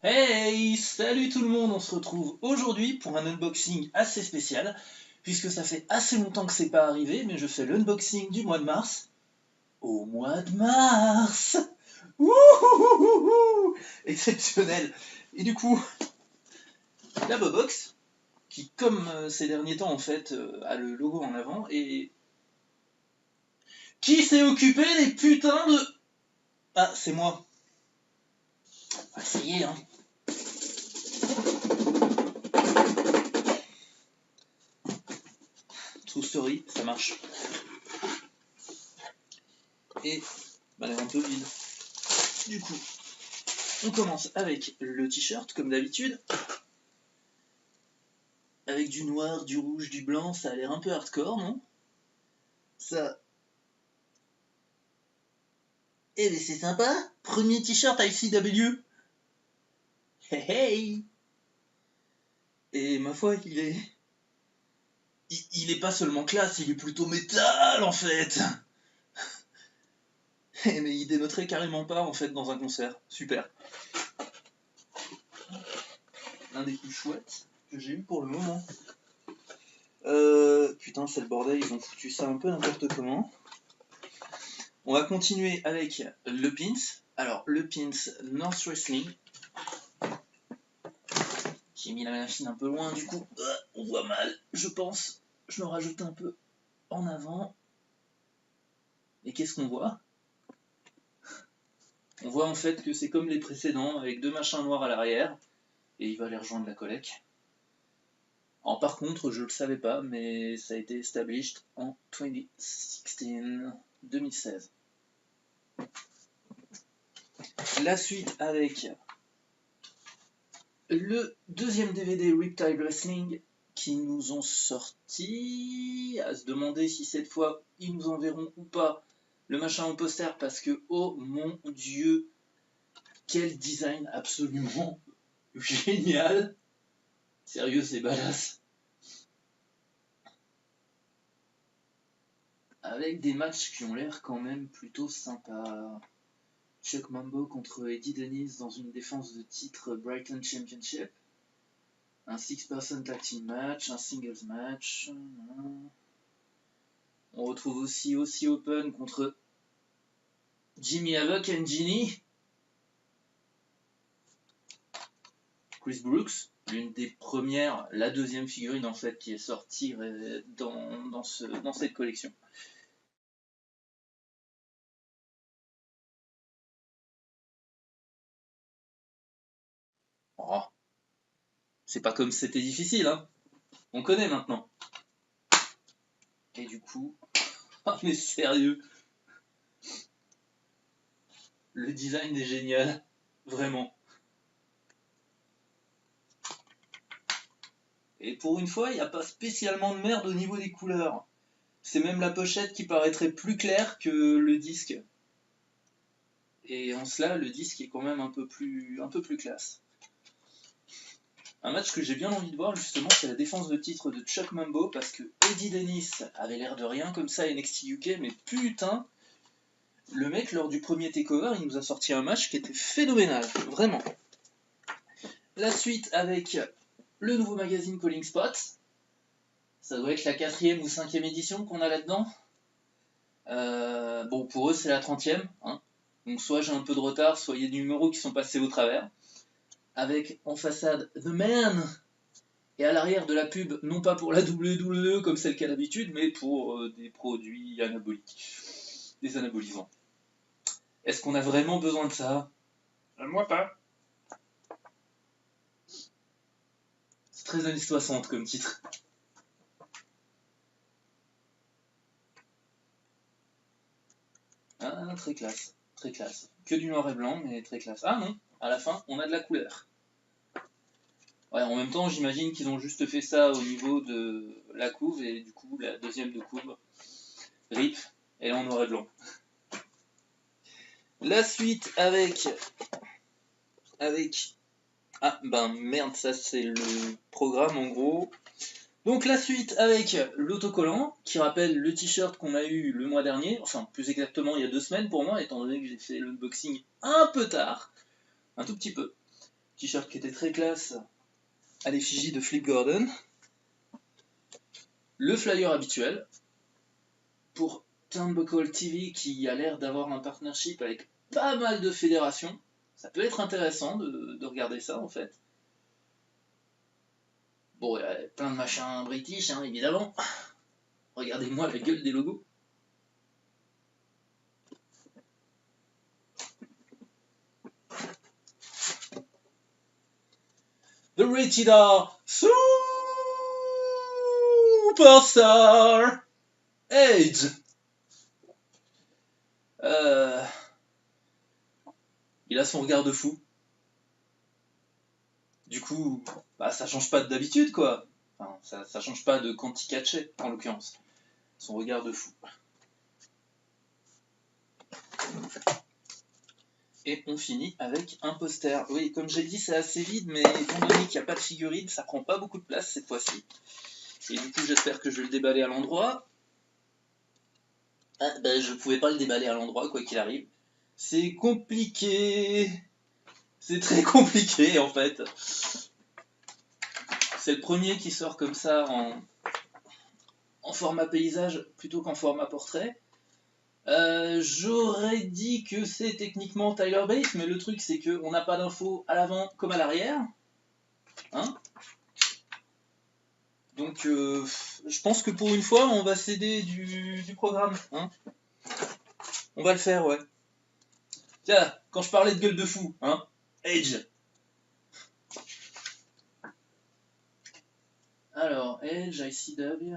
Hey, salut tout le monde, on se retrouve aujourd'hui pour un unboxing assez spécial, puisque ça fait assez longtemps que c'est pas arrivé, mais je fais l'unboxing du mois de mars, au mois de mars. Wouhouhouhou, exceptionnel. Et du coup, la Bobox, qui comme ces derniers temps en fait a le logo en avant, et qui s'est occupé des putains de... Ah, c'est moi. Ah, ça y est, hein. True story, ça marche. Et bah, elle est un peu vide. Du coup, on commence avec le t-shirt, comme d'habitude. Avec du noir, du rouge, du blanc, ça a l'air un peu hardcore, non? Ça... Eh mais c'est sympa. Premier t-shirt ICW. Hey hey. Et ma foi, il est... Il est pas seulement classe, il est plutôt métal, en fait. Mais il dénoterait carrément pas, en fait, dans un concert. Super. L'un des plus chouettes que j'ai eu pour le moment. Putain, c'est le bordel, ils ont foutu ça un peu n'importe comment. On va continuer avec le pins. Alors, le pins North Wrestling. J'ai mis la machine un peu loin, du coup, on voit mal, je pense. Je le rajoute un peu en avant. Et qu'est-ce qu'on voit? On voit en fait que c'est comme les précédents, avec deux machins noirs à l'arrière. Et il va aller rejoindre la collecte. Alors, par contre, je le savais pas, mais ça a été established en 2016. La suite avec le deuxième DVD Riptide Wrestling qui nous ont sorti, à se demander si cette fois ils nous enverront ou pas le machin en poster, parce que oh mon dieu, quel design absolument génial. Sérieux, c'est badass. Avec des matchs qui ont l'air quand même plutôt sympas. Chuck Mambo contre Eddie Dennis dans une défense de titre Brighton Championship. Un 6-person tag team match, un singles match. On retrouve aussi Open contre Jimmy Havoc et Genie. Chris Brooks, l'une des premières, la deuxième figurine en fait qui est sortie dans cette collection. Oh, c'est pas comme c'était difficile, hein. On connaît maintenant. Et du coup, oh mais sérieux, le design est génial, vraiment. Et pour une fois, il n'y a pas spécialement de merde au niveau des couleurs. C'est même la pochette qui paraîtrait plus claire que le disque. Et en cela, le disque est quand même un peu plus classe. Un match que j'ai bien envie de voir, justement, c'est la défense de titre de Chuck Mambo, parce que Eddie Dennis avait l'air de rien comme ça à NXT UK, mais putain, le mec, lors du premier takeover, il nous a sorti un match qui était phénoménal, vraiment. La suite avec le nouveau magazine Calling Spot. Ça doit être la 4e ou 5e édition qu'on a là-dedans. Bon, pour eux, c'est la 30e. Hein. Donc, soit j'ai un peu de retard, soit il y a des numéros qui sont passés au travers. Avec en façade The Man et à l'arrière de la pub, non pas pour la WWE comme c'est le cas d'habitude, mais pour des produits anaboliques, des anabolisants. Est-ce qu'on a vraiment besoin de ça? Moi pas. C'est très années 60 comme titre. Ah, très classe, très classe. Que du noir et blanc, mais très classe. Ah non, à la fin, on a de la couleur. Ouais, en même temps, j'imagine qu'ils ont juste fait ça au niveau de la couve, et du coup, la deuxième de couve, RIP, elle est en noir et blanc. La suite avec... Ah, ben merde, ça c'est le programme en gros. Donc la suite avec l'autocollant, qui rappelle le t-shirt qu'on a eu le mois dernier, enfin plus exactement il y a 2 semaines pour moi, étant donné que j'ai fait l'unboxing un peu tard, un tout petit peu, T-shirt qui était très classe à l'effigie de Flip Gordon. Le flyer habituel pour Turnbuckle TV qui a l'air d'avoir un partnership avec pas mal de fédérations. Ça peut être intéressant de regarder ça en fait. Bon, il y a plein de machins british, hein, évidemment. Regardez-moi la gueule des logos. The Rated R Superstar Edge. Il a son regard de fou. Du coup, bah, ça change pas d'habitude, quoi. Enfin, ça change pas de quand il catchait, en l'occurrence. Son regard de fou. Et on finit avec un poster. Oui, comme j'ai dit, c'est assez vide, mais étant donné qu'il n'y a pas de figurine, ça prend pas beaucoup de place cette fois-ci. Et du coup, j'espère que je vais le déballer à l'endroit. Ah, ben, je pouvais pas le déballer à l'endroit, quoi qu'il arrive. C'est compliqué. C'est très compliqué, en fait. C'est le premier qui sort comme ça en format paysage plutôt qu'en format portrait. J'aurais dit que c'est techniquement Tyler Bates, mais le truc c'est qu'on n'a pas d'infos à l'avant comme à l'arrière. Hein, donc je pense que pour une fois on va céder du programme. Hein, on va le faire, ouais. Tiens, quand je parlais de gueule de fou, hein, Edge. Alors, Edge, ICW,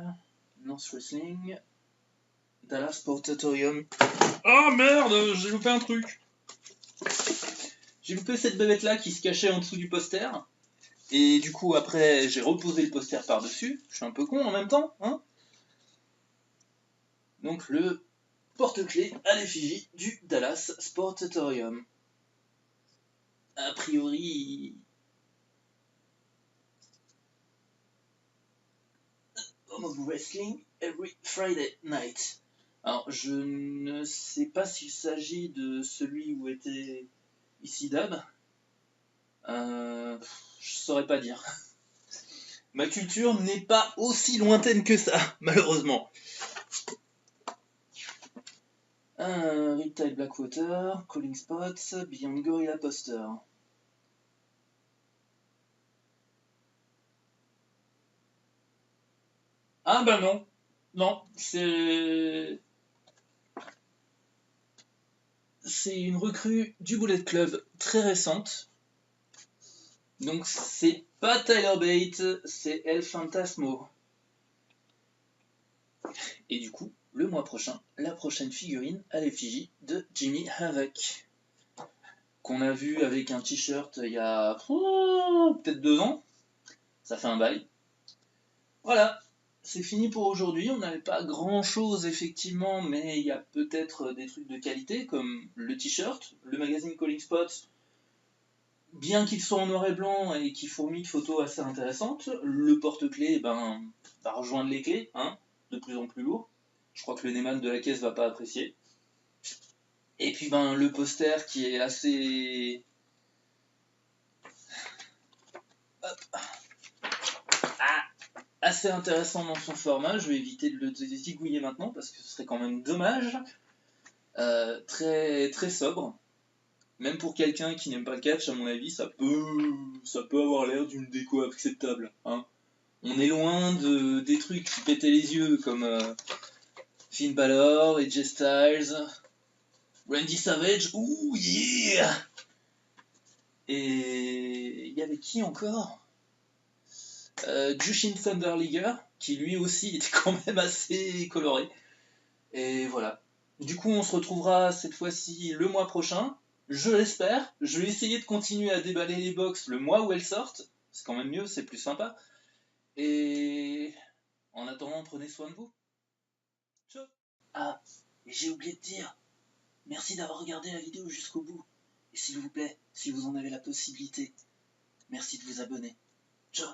North Wrestling, Dallas Sportatorium. Oh merde, j'ai loupé un truc. J'ai loupé cette bébête là qui se cachait en dessous du poster. Et du coup, après, j'ai reposé le poster par-dessus. Je suis un peu con en même temps, hein. Donc, le porte-clés à l'effigie du Dallas Sportatorium. A priori... Home of Wrestling every Friday night. Alors, je ne sais pas s'il s'agit de celui où était ici Dab. Je saurais pas dire. Ma culture n'est pas aussi lointaine que ça, malheureusement. Riptide Blackwater, Calling Spots, Beyond Gorilla Poster. Ah bah non, non, c'est une recrue du Bullet Club très récente. Donc c'est pas Tyler Bates, c'est El Fantasmo. Et du coup, le mois prochain, la prochaine figurine à l'effigie de Jimmy Havoc. Qu'on a vu avec un t-shirt il y a peut-être 2 ans. Ça fait un bail. Voilà, c'est fini pour aujourd'hui. On n'avait pas grand-chose effectivement, mais il y a peut-être des trucs de qualité comme le t-shirt, le magazine Calling Spots, bien qu'il soit en noir et blanc et qu'il fourmille de photos assez intéressantes. Le porte-clés va rejoindre les clés, hein, de plus en plus lourd. Je crois que le Neyman de la caisse va pas apprécier. Et puis le poster qui est assez... assez intéressant dans son format. Je vais éviter de le zigouiller maintenant parce que ce serait quand même dommage. Très, très sobre. Même pour quelqu'un qui n'aime pas le catch, à mon avis, ça peut avoir l'air d'une déco acceptable. Hein. On est loin des trucs qui pétaient les yeux comme Finn Balor, AJ Styles, Randy Savage, ouh yeah. Et il y avait qui encore, Jushin Thunder Liger, qui lui aussi était quand même assez coloré. Et voilà. Du coup, on se retrouvera cette fois-ci le mois prochain. Je l'espère. Je vais essayer de continuer à déballer les box le mois où elles sortent. C'est quand même mieux, c'est plus sympa. Et en attendant, prenez soin de vous. Ciao. Ah, et j'ai oublié de dire, merci d'avoir regardé la vidéo jusqu'au bout. Et s'il vous plaît, si vous en avez la possibilité, merci de vous abonner. Ciao.